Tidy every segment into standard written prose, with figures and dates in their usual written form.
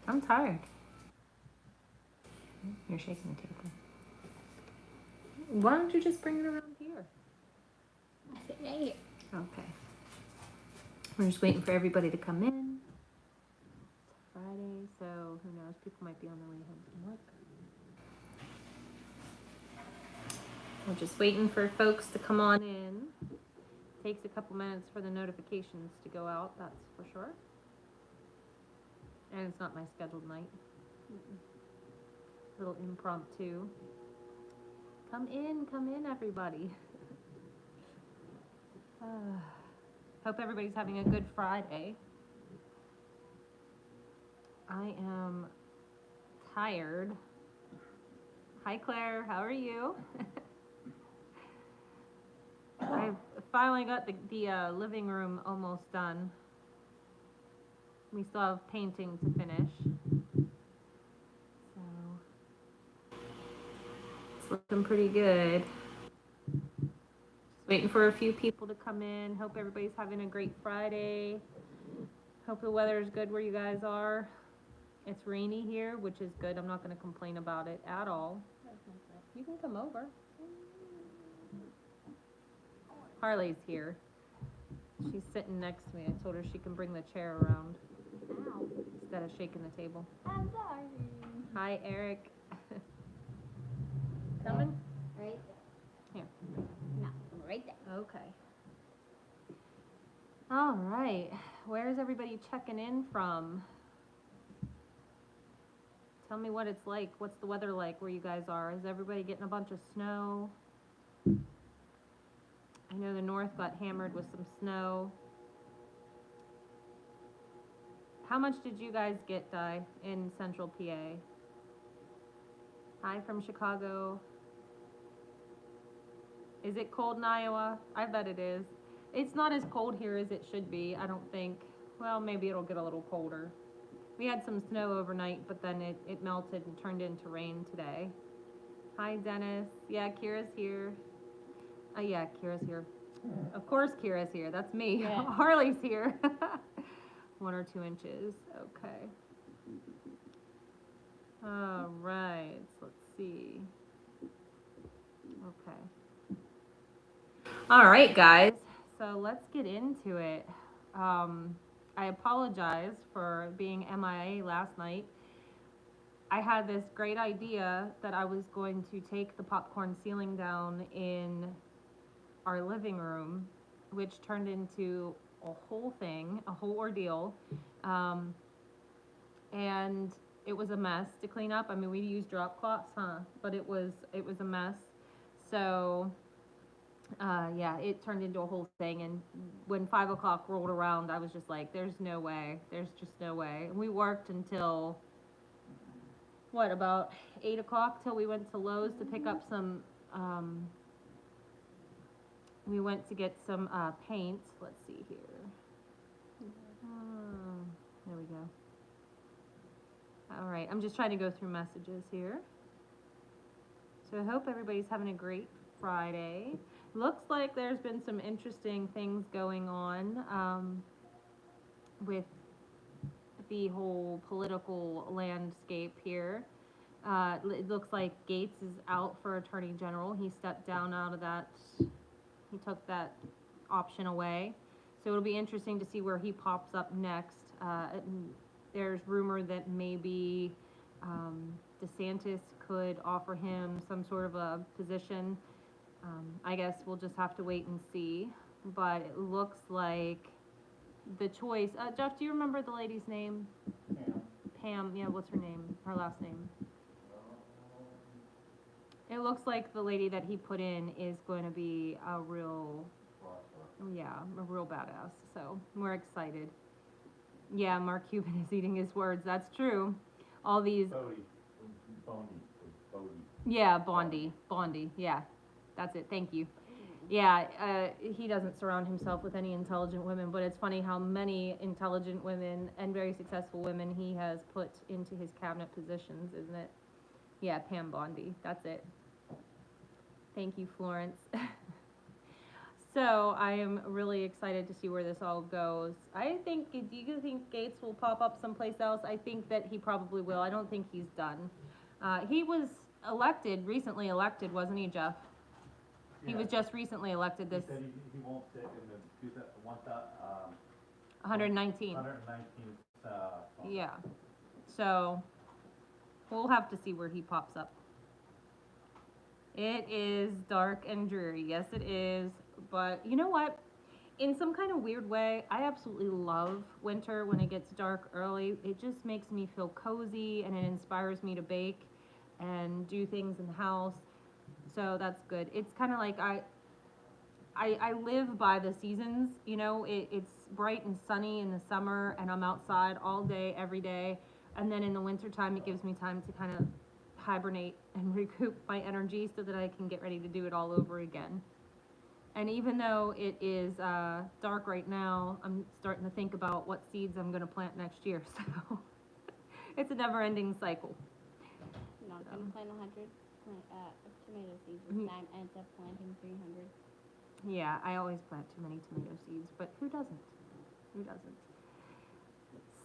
I'm tired. You're shaking the table. Why don't you just bring it around here? I sit right here. Okay. We're just waiting for everybody to come in. It's Friday, so who knows? People might be on their way home from work. We're just waiting for folks to come on in. Takes a couple minutes for the notifications to go out, that's for sure. And it's not my scheduled night. Little impromptu. Come in, everybody. Hope everybody's having a good Friday. I am tired. Hi, Claire. How are you? I've finally got the living room almost done. We still have painting to finish. So it's looking pretty good. Just waiting for a few people to come in. Hope everybody's having a great Friday. Hope the weather is good where you guys are. It's rainy here, which is good. I'm not going to complain about it at all. You can come over. Harley's here. She's sitting next to me. I told her she can bring the chair around. Ow. Instead of shaking the table. I'm sorry. Hi, Eric. Coming? Right Here. there. No, right there. Okay. All right. Where's everybody checking in from? Tell me what it's like. What's the weather like where you guys are? Is everybody getting a bunch of snow? I know the north got hammered with some snow. How much did you guys get, Di, in central PA? Hi from Chicago. Is it cold in Iowa? I bet it is. It's not as cold here as it should be, I don't think. Well, maybe it'll get a little colder. We had some snow overnight, but then it melted and turned into rain today. Hi, Dennis. Yeah, Kira's here. Yeah, Kira's here. Of course Kira's here. That's me. Yeah. Harley's here. 1 or 2 inches. Okay. All right. Let's see. Okay. All right, guys. So let's get into it. I apologize for being MIA last night. I had this great idea that I was going to take the popcorn ceiling down in our living room, which turned into a whole thing, a whole ordeal. And it was a mess to clean up. I mean, we used drop cloths, but it was a mess. So yeah, it turned into a whole thing. And when 5 o'clock rolled around, I was just like, there's no way. There's just no way. And we worked until, what, about 8 o'clock till we went to Lowe's to pick up some, we went to get some paint. Let's see here. There we go. All right, I'm just trying to go through messages here. So I hope everybody's having a great Friday. Looks like there's been some interesting things going on with the whole political landscape here. It looks like Gates is out for Attorney General. He stepped down out of that. He took that option away. So it'll be interesting to see where he pops up next. There's rumor that maybe DeSantis could offer him some sort of a position. I guess we'll just have to wait and see. But it looks like the choice. Jeff, do you remember the lady's name? Pam. Yeah, what's her name? Her last name. It looks like the lady that he put in is going to be a real, yeah, a real badass. So we're excited. Yeah, Mark Cuban is eating his words. That's true. All these. Bondi. Yeah, Bondi. Yeah, that's it. Thank you. Yeah, he doesn't surround himself with any intelligent women, but it's funny how many intelligent women and very successful women he has put into his cabinet positions, isn't it? Yeah, Pam Bondi. That's it. Thank you, Florence. So I am really excited to see where this all goes. I think, do you think Gates will pop up someplace else? I think that he probably will. I don't think he's done. He was recently elected, wasn't he, Jeff? He was just recently elected this He said he won't sit in the 119. 119th, Yeah. So we'll have to see where he pops up. It is dark and dreary. Yes, it is. But you know what? In some kind of weird way, I absolutely love winter when it gets dark early. It just makes me feel cozy and it inspires me to bake and do things in the house. So that's good. It's kind of like I live by the seasons, you know, it's bright and sunny in the summer and I'm outside all day, every day. And then in the wintertime, it gives me time to kind of hibernate and recoup my energy so that I can get ready to do it all over again. And even though it is dark right now, I'm starting to think about what seeds I'm going to plant next year. So it's a never-ending cycle. I'm not gonna plant 100 tomato seeds this time, ends up planting 300. Yeah, I always plant too many tomato seeds, but who doesn't? Who doesn't?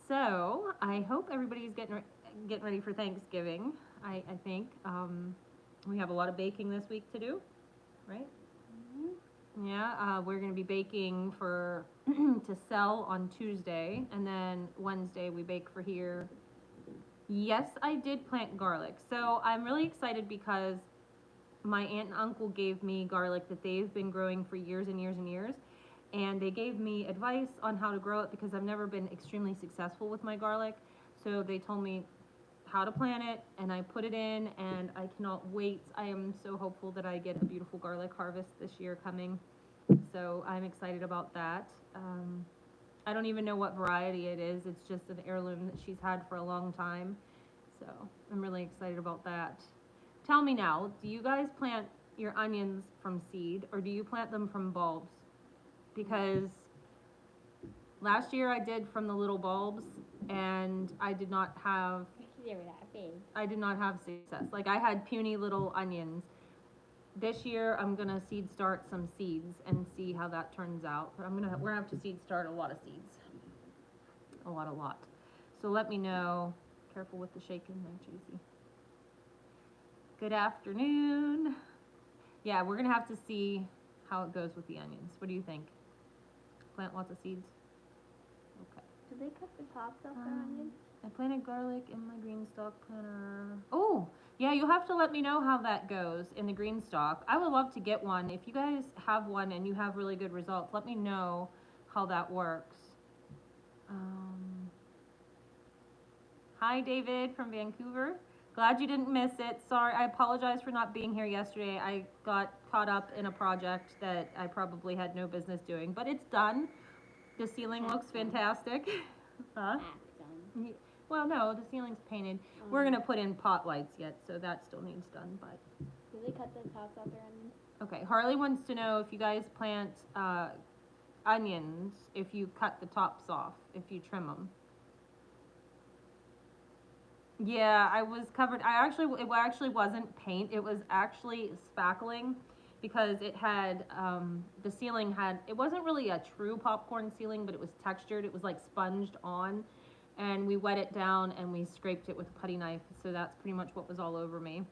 So I hope everybody's getting ready for Thanksgiving. I think we have a lot of baking this week to do, right? Mm-hmm. Yeah, we're gonna be baking for to sell on Tuesday, and then Wednesday we bake for here. Yes, I did plant garlic, so I'm really excited because my aunt and uncle gave me garlic that they've been growing for years and years and years, and they gave me advice on how to grow it because I've never been extremely successful with my garlic. So they told me how to plant it, and I put it in, and I cannot wait. I am so hopeful that I get a beautiful garlic harvest this year coming. So I'm excited about that. I don't even know what variety it is. It's just an heirloom that she's had for a long time. So I'm really excited about that. Tell me now, do you guys plant your onions from seed or do you plant them from bulbs? Because last year I did from the little bulbs and I did not have They were that big. success. Like I had puny little onions. This year I'm gonna seed start some seeds and see how that turns out. But we're gonna have to seed start a lot of seeds. A lot. So let me know. Careful with the shaking there, Tracy. Good afternoon. Yeah, we're gonna have to see how it goes with the onions. What do you think? Plant lots of seeds? Okay. Do they cut the tops off their onions? I planted garlic in my green stalk planter. Oh, yeah, you'll have to let me know how that goes in the green stalk. I would love to get one. If you guys have one and you have really good results, let me know how that works. Hi, David from Vancouver. Glad you didn't miss it. Sorry, I apologize for not being here yesterday. I got caught up in a project that I probably had no business doing, but it's done. The ceiling looks fantastic. Huh? Done. Well, no, the ceiling's painted. We're gonna put in pot lights yet, so that still needs done, but. Do they cut the tops off their onions? Okay, Harley wants to know if you guys plant, onions, if you cut the tops off, if you trim them. Yeah, I was covered. It actually wasn't paint. It was actually spackling because it had, the ceiling had, it wasn't really a true popcorn ceiling, but it was textured. It was like sponged on. And we wet it down and we scraped it with a putty knife. So that's pretty much what was all over me.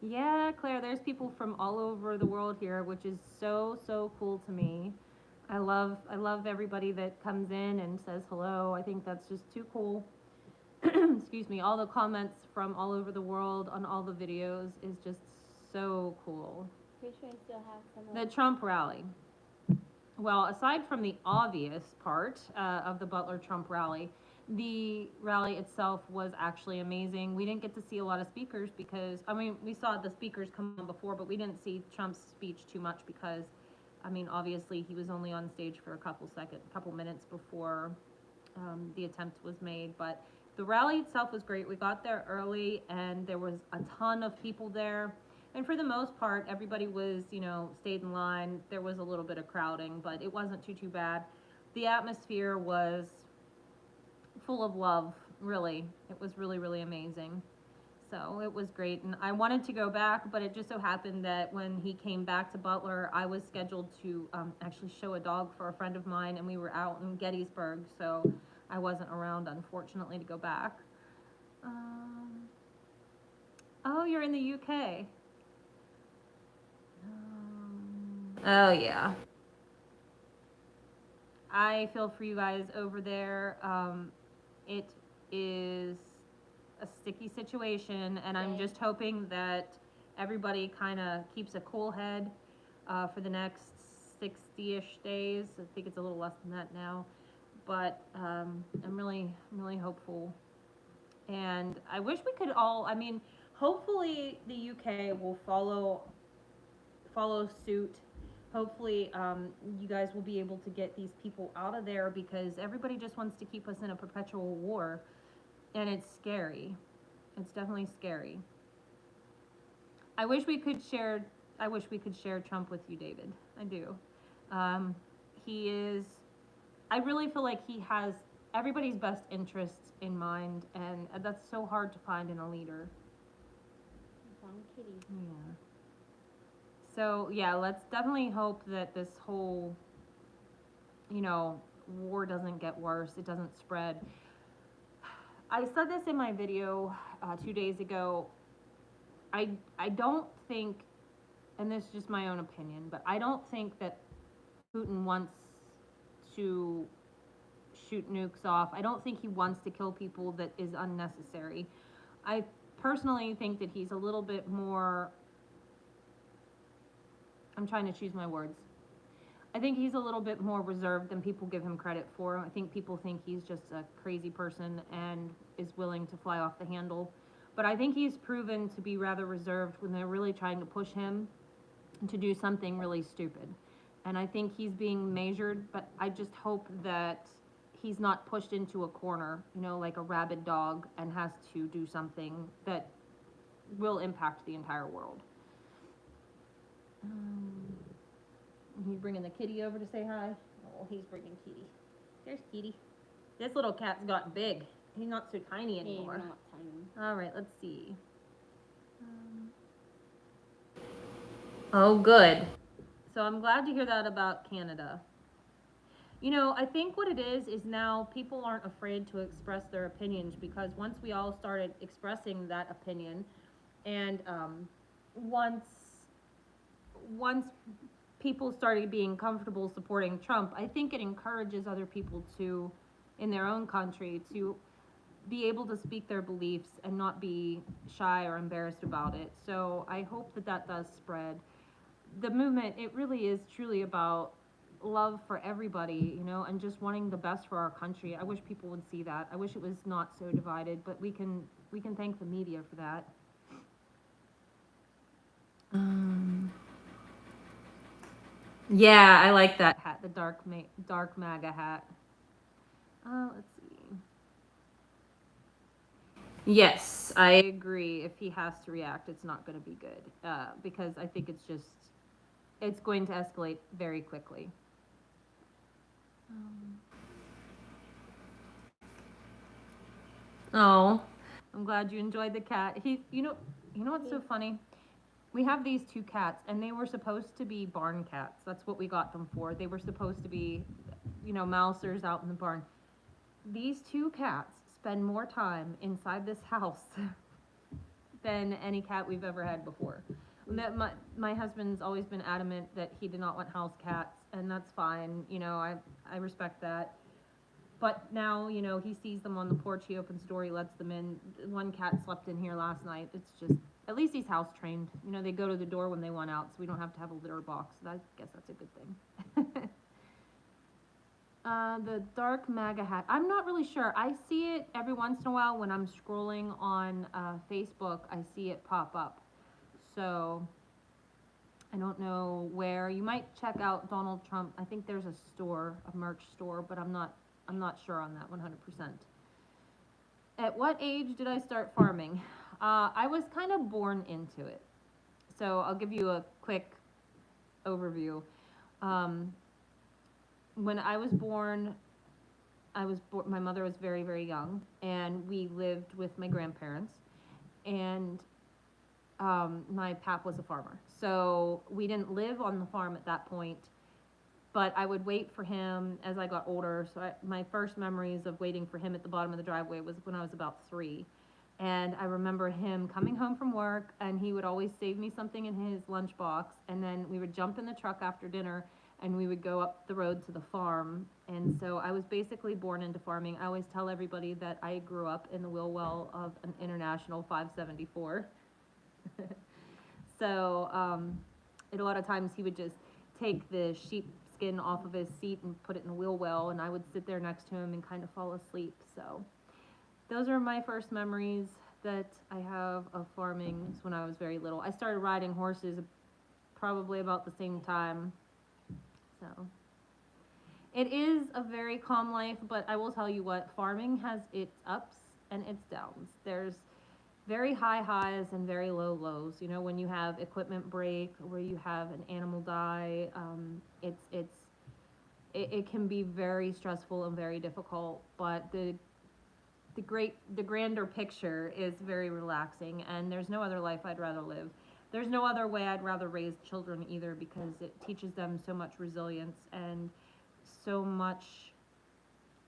Yeah, Claire, there's people from all over the world here, which is so, so cool to me. I love everybody that comes in and says hello. I think that's just too cool. Excuse me, all the comments from all over the world on all the videos is just so cool. Pretty sure I still have some. The Trump rally. Well, aside from the obvious part of the Butler-Trump rally, the rally itself was actually amazing. We didn't get to see a lot of speakers because, I mean, we saw the speakers come on before, but we didn't see Trump's speech too much because, I mean, obviously he was only on stage for a couple minutes before the attempt was made. But the rally itself was great. We got there early and there was a ton of people there. And for the most part, everybody was, stayed in line. There was a little bit of crowding, but it wasn't too bad. The atmosphere was full of love, really. It was really, really amazing. So it was great, and I wanted to go back, but it just so happened that when he came back to Butler, I was scheduled to actually show a dog for a friend of mine, and we were out in Gettysburg, so I wasn't around, unfortunately, to go back. Oh, you're in the UK. Oh, yeah. I feel for you guys over there. It is a sticky situation, and I'm just hoping that everybody kind of keeps a cool head for the next 60-ish days. I think it's a little less than that now, but I'm really hopeful. And I wish we could all. I mean, hopefully the UK will follow suit. Hopefully, you guys will be able to get these people out of there because everybody just wants to keep us in a perpetual war, and it's scary. It's definitely scary. I wish we could share. I wish we could share Trump with you, David. I do. He is. I really feel like he has everybody's best interests in mind, and that's so hard to find in a leader. Found kitties. Yeah. So yeah, let's definitely hope that this whole, war doesn't get worse. It doesn't spread. I said this in my video 2 days ago. I don't think, and this is just my own opinion, but I don't think that Putin wants to shoot nukes off. I don't think he wants to kill people that is unnecessary. I personally think that he's a little bit more, I'm trying to choose my words. I think he's a little bit more reserved than people give him credit for. I think people think he's just a crazy person and is willing to fly off the handle. But I think he's proven to be rather reserved when they're really trying to push him to do something really stupid. And I think he's being measured, but I just hope that he's not pushed into a corner, like a rabid dog, and has to do something that will impact the entire world. He's bringing the kitty over to say hi. Oh, he's bringing Kitty. There's Kitty. This little cat's got big. He's not so tiny anymore. He's not tiny. All right, let's see. Oh, good. So I'm glad to hear that about Canada. I think what it is now people aren't afraid to express their opinions because once we all started expressing that opinion, and once people started being comfortable supporting Trump, I think it encourages other people to, in their own country, to be able to speak their beliefs and not be shy or embarrassed about it. So I hope that does spread. The movement, it really is truly about love for everybody, and just wanting the best for our country. I wish people would see that. I wish it was not so divided, but we can thank the media for that. Yeah, I like that hat, the dark MAGA hat. Let's see. Yes, I agree. If he has to react, it's not going to be good because I think it's going to escalate very quickly. Oh, I'm glad you enjoyed the cat. You know what's so funny? We have these two cats, and they were supposed to be barn cats. That's what we got them for. They were supposed to be, mousers out in the barn. These two cats spend more time inside this house than any cat we've ever had before. That my husband's always been adamant that he did not want house cats, and that's fine. I respect that. But now, he sees them on the porch, he opens the door, he lets them in. One cat slept in here last night. It's just, at least he's house trained. They go to the door when they want out, so we don't have to have a litter box. So I guess that's a good thing. The dark MAGA hat. I'm not really sure. I see it every once in a while when I'm scrolling on Facebook. I see it pop up. So I don't know where. You might check out Donald Trump. I think there's a merch store, but I'm not sure on that 100%. At what age did I start farming? I was kind of born into it. So I'll give you a quick overview. When I was born, my mother was very, very young, and we lived with my grandparents. and my pap was a farmer. So we didn't live on the farm at that point, but I would wait for him as I got older. So my first memories of waiting for him at the bottom of the driveway was when I was about 3. And I remember him coming home from work, and he would always save me something in his lunchbox, and then we would jump in the truck after dinner, and we would go up the road to the farm. And so I was basically born into farming. I always tell everybody that I grew up in the wheel well of an International 574. So, a lot of times he would just take the sheep skin off of his seat and put it in the wheel well, and I would sit there next to him and kind of fall asleep. So, those are my first memories that I have of farming when I was very little. I started riding horses probably about the same time. So, it is a very calm life, but I will tell you what, farming has its ups and its downs. There's very high highs and very low lows. You know, when you have equipment break, where you have an animal die, it can be very stressful and very difficult. But the grander picture is very relaxing, and there's no other life I'd rather live. There's no other way I'd rather raise children either, because it teaches them so much resilience and so much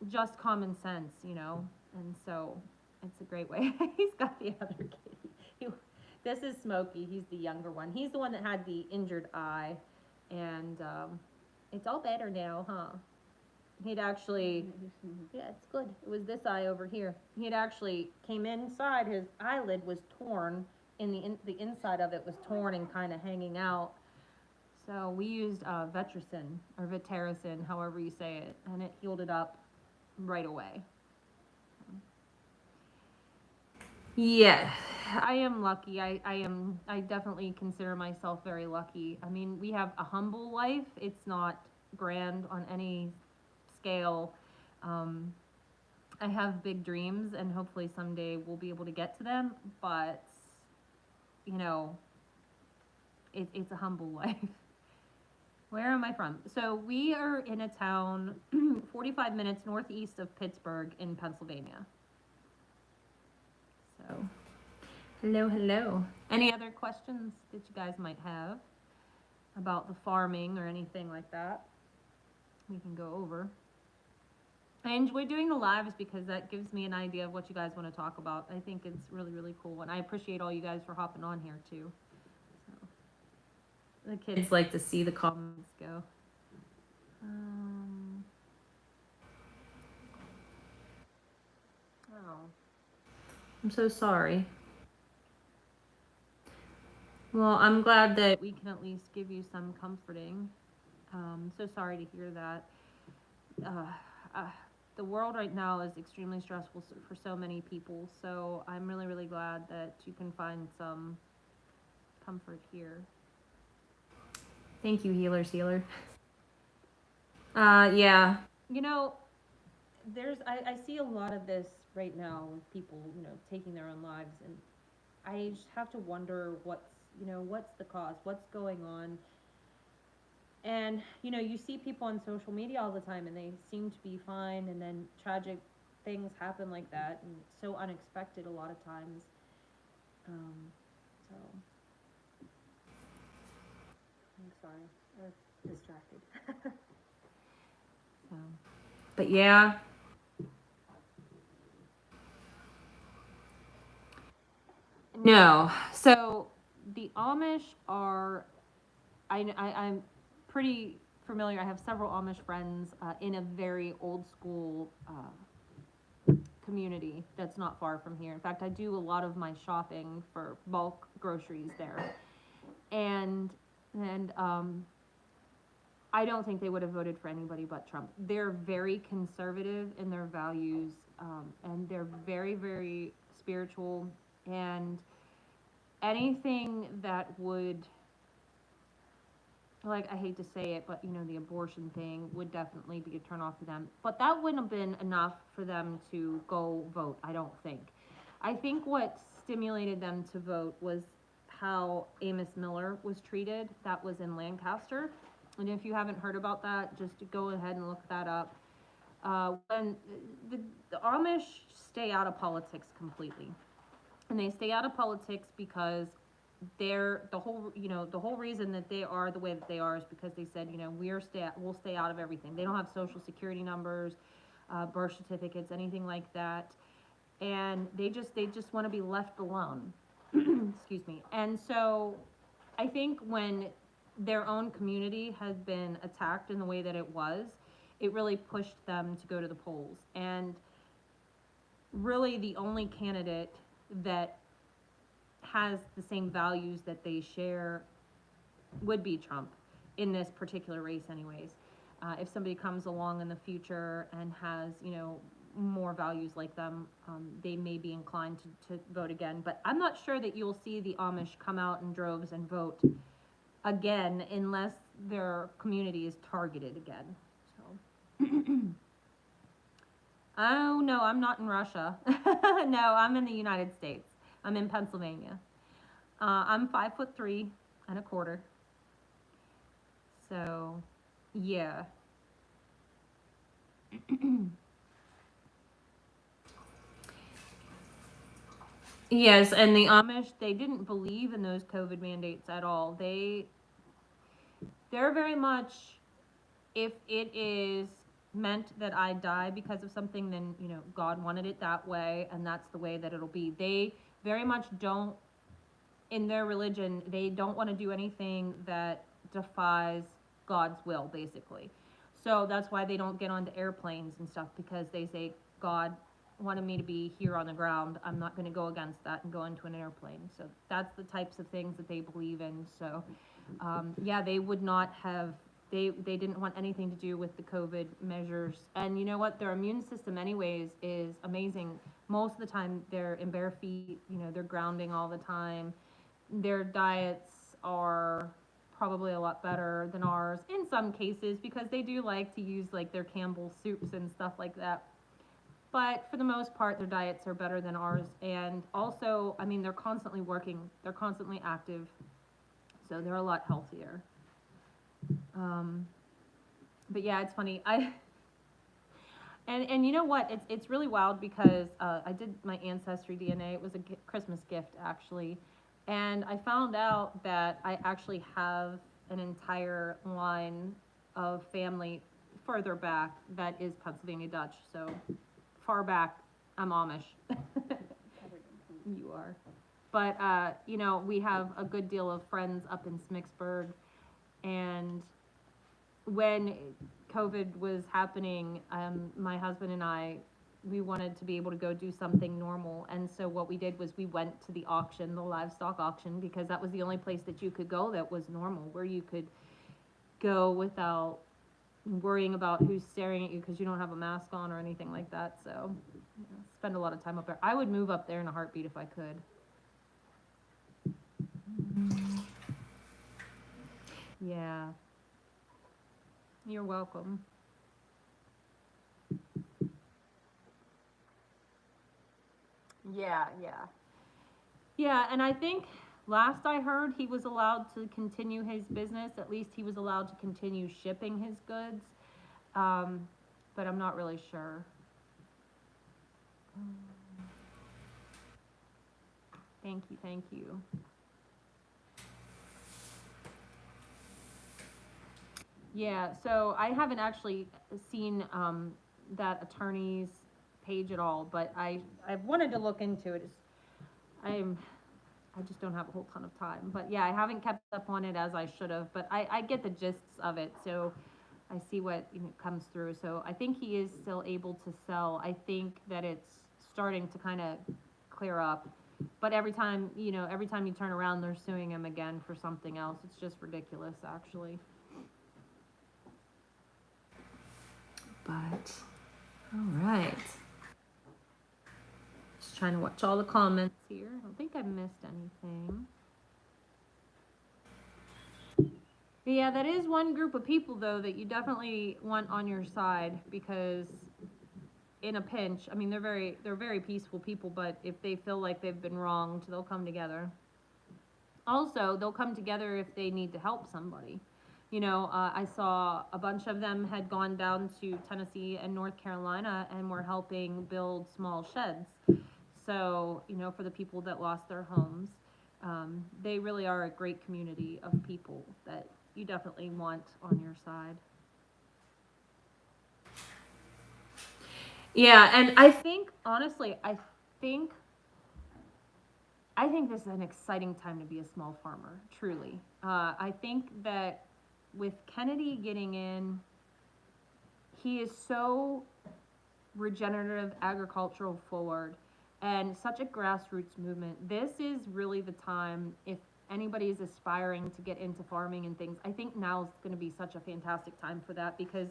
just common sense, you know, and so it's a great way. He's got the other kitty. This is Smokey. He's the younger one. He's the one that had the injured eye, and it's all better now, huh? He'd actually, yeah, it's good. It was this eye over here. He'd actually came inside. His eyelid was torn, the inside of it was torn and kind of hanging out. So we used Vetericin or Vetericin, however you say it, and it healed it up right away. Yeah, I am lucky. I definitely consider myself very lucky. I mean, we have a humble life. It's not grand on any scale. Um, I have big dreams, and hopefully someday we'll be able to get to them, but, you know, it's a humble life. Where am I from? So we are in a town 45 minutes northeast of Pittsburgh in Pennsylvania. So, hello, hello. Any other questions that you guys might have about the farming or anything like that? We can go over. I enjoy doing the lives because that gives me an idea of what you guys want to talk about. I think it's really, really cool, and I appreciate all you guys for hopping on here too. So, the kids like to see the comments go. Oh, I'm so sorry. Well, I'm glad that we can at least give you some comforting. So sorry to hear that. The world right now is extremely stressful for so many people, so I'm really, really glad that you can find some comfort here. Thank you, Healer's Healer. Yeah. You know, I see a lot of this right now with people, you know, taking their own lives, and I just have to wonder what's the cause, what's going on. And, you know, you see people on social media all the time, and they seem to be fine, and then tragic things happen like that, and it's so unexpected a lot of times. So, I'm sorry, I'm distracted. So, but yeah. No. So the Amish are, I'm pretty familiar. I have several Amish friends in a very old school community that's not far from here. In fact, I do a lot of my shopping for bulk groceries there. And I don't think they would have voted for anybody but Trump. They're very conservative in their values, and they're very, very spiritual, and anything that would, like, I hate to say it, but, you know, the abortion thing would definitely be a turnoff to them. But that wouldn't have been enough for them to go vote, I don't think. I think what stimulated them to vote was how Amos Miller was treated. That was in Lancaster. And if you haven't heard about that, just go ahead and look that up. When the Amish stay out of politics completely. and they stay out of politics because the whole reason that they are the way that they are is because they said, we'll stay out of everything. They don't have social security numbers, birth certificates, anything like that, and they just want to be left alone. Excuse me. And so I think when their own community has been attacked in the way that it was, it really pushed them to go to the polls. And really the only candidate that has the same values that they share would be Trump in this particular race anyways. If somebody comes along in the future and has, more values like them, they may be inclined to vote again. But I'm not sure that you'll see the Amish come out in droves and vote again unless their community is targeted again. So. Oh, no, I'm not in Russia. No, I'm in the United States. I'm in Pennsylvania. I'm 5'3.25". So, yeah. Yes, and the Amish, they didn't believe in those COVID mandates at all. They're very much, if it is meant that I die because of something, then, God wanted it that way, and that's the way that it'll be. They very much don't, in their religion, they don't want to do anything that defies God's will, basically. So that's why they don't get onto airplanes and stuff, because they say, God wanted me to be here on the ground. I'm not going to go against that and go into an airplane. So that's the types of things that they believe in. So, yeah, they would not have, they didn't want anything to do with the COVID measures. And you know what? Their immune system anyways is amazing. Most of the time they're in bare feet, they're grounding all the time. Their diets are probably a lot better than ours in some cases, because they do like to use like their Campbell's soups and stuff like that. But for the most part, their diets are better than ours. And also, I mean, they're constantly working, they're constantly active, so they're a lot healthier. Um, but yeah, it's funny. And you know what? It's really wild because I did my ancestry DNA. It was a Christmas gift actually, and I found out that I actually have an entire line of family further back that is Pennsylvania Dutch. So far back, I'm Amish. You are. But we have a good deal of friends up in Smicksburg, and when COVID was happening, my husband and I, we wanted to be able to go do something normal. And so what we did was we went to the auction, the livestock auction, because that was the only place that you could go that was normal, where you could go without worrying about who's staring at you because you don't have a mask on or anything like that. So, spend a lot of time up there. I would move up there in a heartbeat if I could. Yeah. You're welcome. Yeah, yeah. Yeah, and I think last I heard he was allowed to continue his business. At least he was allowed to continue shipping his goods. But I'm not really sure. Thank you, thank you. Yeah, so I haven't actually seen that attorney's page at all, but I've wanted to look into it. I just don't have a whole ton of time. But yeah, I haven't kept up on it as I should have, but I get the gists of it, so I see what comes through. So I think he is still able to sell. I think that it's starting to kind of clear up. But every time you turn around, they're suing him again for something else. It's just ridiculous, actually. But, all right. Just trying to watch all the comments here. I don't think I missed anything. But yeah, that is one group of people, though, that you definitely want on your side, because in a pinch, I mean, they're very peaceful people, but if they feel like they've been wronged, they'll come together. Also, they'll come together if they need to help somebody. I saw a bunch of them had gone down to Tennessee and North Carolina and were helping build small sheds. So, you know, for the people that lost their homes, they really are a great community of people that you definitely want on your side. Yeah, and I think honestly, think I think this is an exciting time to be a small farmer, truly. I think that with Kennedy getting in, he is so regenerative, agricultural forward, and such a grassroots movement. This is really the time, if anybody is aspiring to get into farming and things, I think now is going to be such a fantastic time for that, because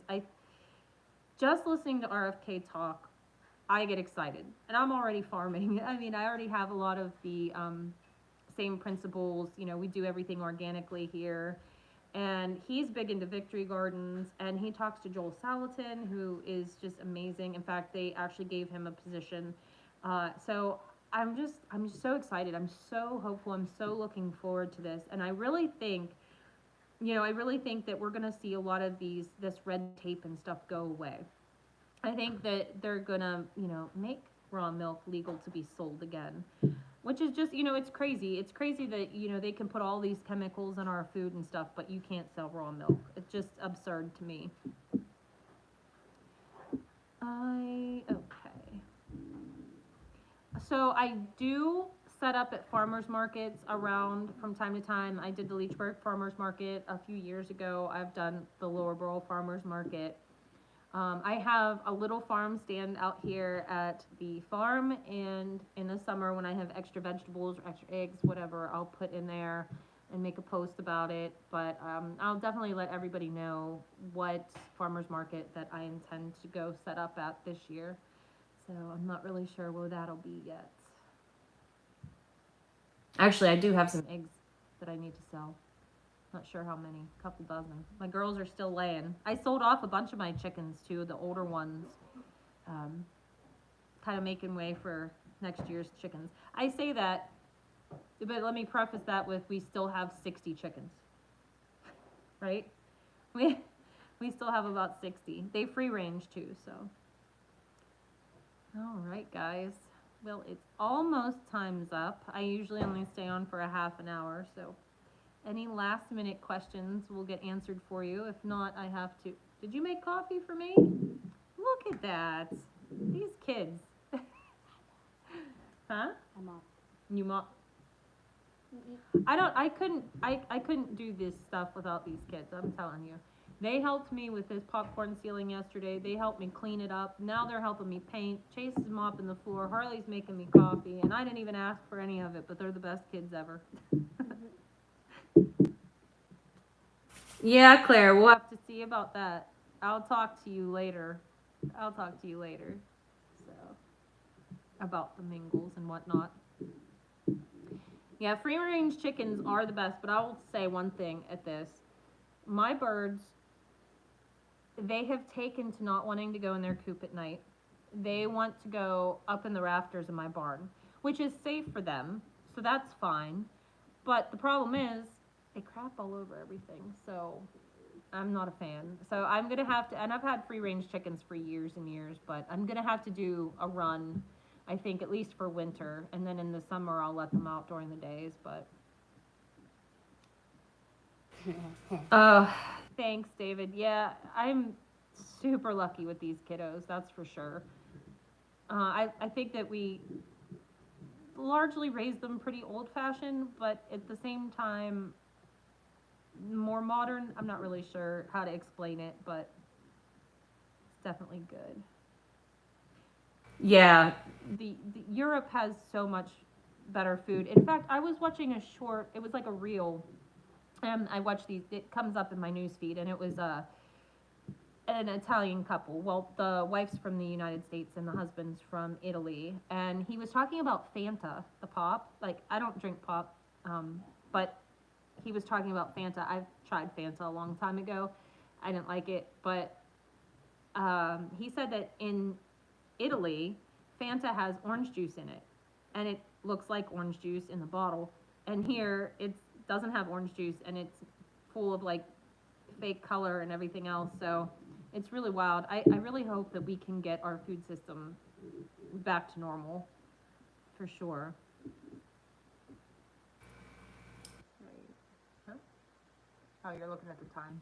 just listening to RFK talk, I get excited, and I'm already farming. I mean, I already have a lot of the same principles. You know, we do everything organically here. And he's big into victory gardens, and he talks to Joel Salatin, who is just amazing. In fact, they actually gave him a position. So I'm just so excited. I'm so hopeful. I'm so looking forward to this. And I really think, I really think that we're going to see a lot of this red tape and stuff go away. I think that they're gonna, make raw milk legal to be sold again, which is just, it's crazy. It's crazy that, they can put all these chemicals in our food and stuff, but you can't sell raw milk. It's just absurd to me. Okay. So I do set up at farmers markets around from time to time. I did the Leechburg Farmers Market a few years ago. I've done the Lower Borough Farmers Market. I have a little farm stand out here at the farm, and in the summer when I have extra vegetables or extra eggs, whatever, I'll put in there and make a post about it. But I'll definitely let everybody know what farmer's market that I intend to go set up at this year. So I'm not really sure where that'll be yet. Actually, I do have some eggs that I need to sell. Not sure how many, a couple dozen. My girls are still laying. I sold off a bunch of my chickens too, the older ones, kind of making way for next year's chickens. I say that, but let me preface that with we still have 60 chickens, right? We we still have about 60. They free range too, so. All right, guys. Well, it's almost time's up. I usually only stay on for a half an hour, so. Any last minute questions will get answered for you. If not, I have to. Did you make coffee for me? Look at that. These kids. Huh? I'm off. You mop. I couldn't do this stuff without these kids, I'm telling you. They helped me with this popcorn ceiling yesterday. They helped me clean it up. Now they're helping me paint. Chase is mopping the floor. Harley's making me coffee, and I didn't even ask for any of it, but they're the best kids ever. Yeah, Claire, we'll have to see about that. I'll talk to you later. So, about the mingles and whatnot. Yeah, free range chickens are the best, but I will say one thing at this. My birds, they have taken to not wanting to go in their coop at night. They want to go up in the rafters in my barn, which is safe for them, so that's fine. But the problem is, they crap all over everything, so I'm not a fan. So I'm gonna have to, and I've had free range chickens for years and years, but I'm gonna have to do a run, I think, at least for winter, and then in the summer I'll let them out during the days, but. Thanks, David. Yeah, I'm super lucky with these kiddos, that's for sure. I think that we largely raised them pretty old fashioned, but at the same time, more modern. I'm not really sure how to explain it, but it's definitely good. Yeah, the Europe has so much better food. In fact, I was watching a short. It was like a reel. I watched these. It comes up in my news feed, and it was an Italian couple. Well, the wife's from the United States and the husband's from Italy, and he was talking about Fanta, the pop. Like, I don't drink pop, but he was talking about Fanta. I've tried Fanta a long time ago. I didn't like it, but he said that in Italy, Fanta has orange juice in it, and it looks like orange juice in the bottle. And here, it doesn't have orange juice, and it's full of like fake color and everything else. So it's really wild. I really hope that we can get our food system back to normal. for sure. Oh, you're looking at the time.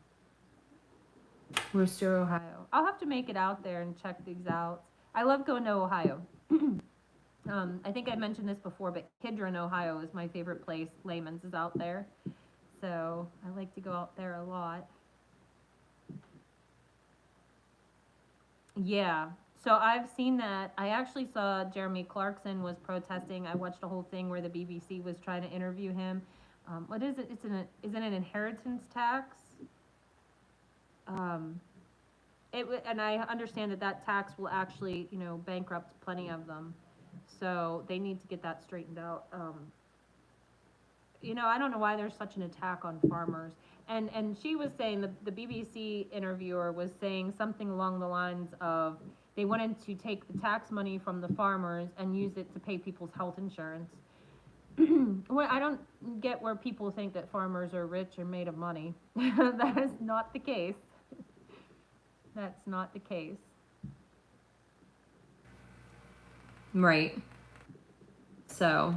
Worcester, Ohio. I'll have to make it out there and check these out. I love going to Ohio. I think I mentioned this before, but Kidron, Ohio is my favorite place. Layman's is out there. So I like to go out there a lot. Yeah. So I've seen that. I actually saw Jeremy Clarkson was protesting. I watched a whole thing where the BBC was trying to interview him. What is it? Is it an inheritance tax? And I understand that that tax will actually, bankrupt plenty of them. So they need to get that straightened out. I don't know why there's such an attack on farmers. And she was saying, the BBC interviewer was saying something along the lines of they wanted to take the tax money from the farmers and use it to pay people's health insurance. Well, I don't get where people think that farmers are rich or made of money. That is not the case. That's not the case. Right. So,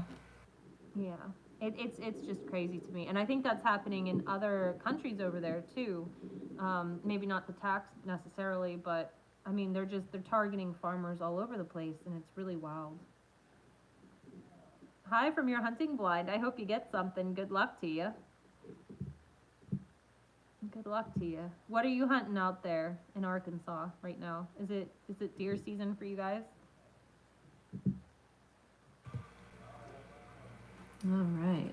yeah, it's just crazy to me, and I think that's happening in other countries over there too. Maybe not the tax necessarily, but I mean they're targeting farmers all over the place, and it's really wild. Hi from your hunting blind. I hope you get something. Good luck to you. Good luck to you. What are you hunting out there in Arkansas right now? Is it deer season for you guys? All right.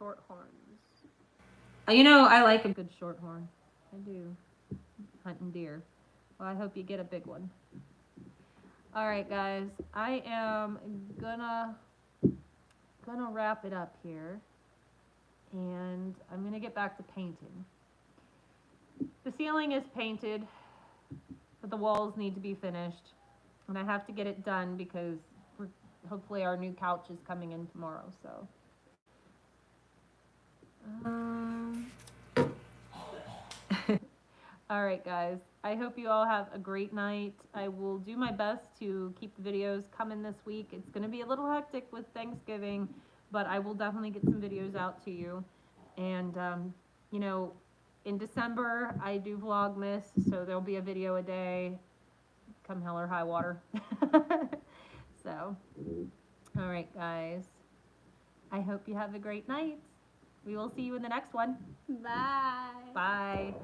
Shorthorns. I like a good shorthorn. I do. Hunting deer. Well, I hope you get a big one. All right, guys. I am gonna wrap it up here, and I'm gonna get back to painting. The ceiling is painted, but the walls need to be finished, and I have to get it done because hopefully our new couch is coming in tomorrow. So. All right, guys. I hope you all have a great night. I will do my best to keep the videos coming this week. It's going to be a little hectic with Thanksgiving, but I will definitely get some videos out to you. And, in December, I do Vlogmas, so there'll be a video a day, come hell or high water. So, all right, guys. I hope you have a great night. We will see you in the next one. Bye. Bye.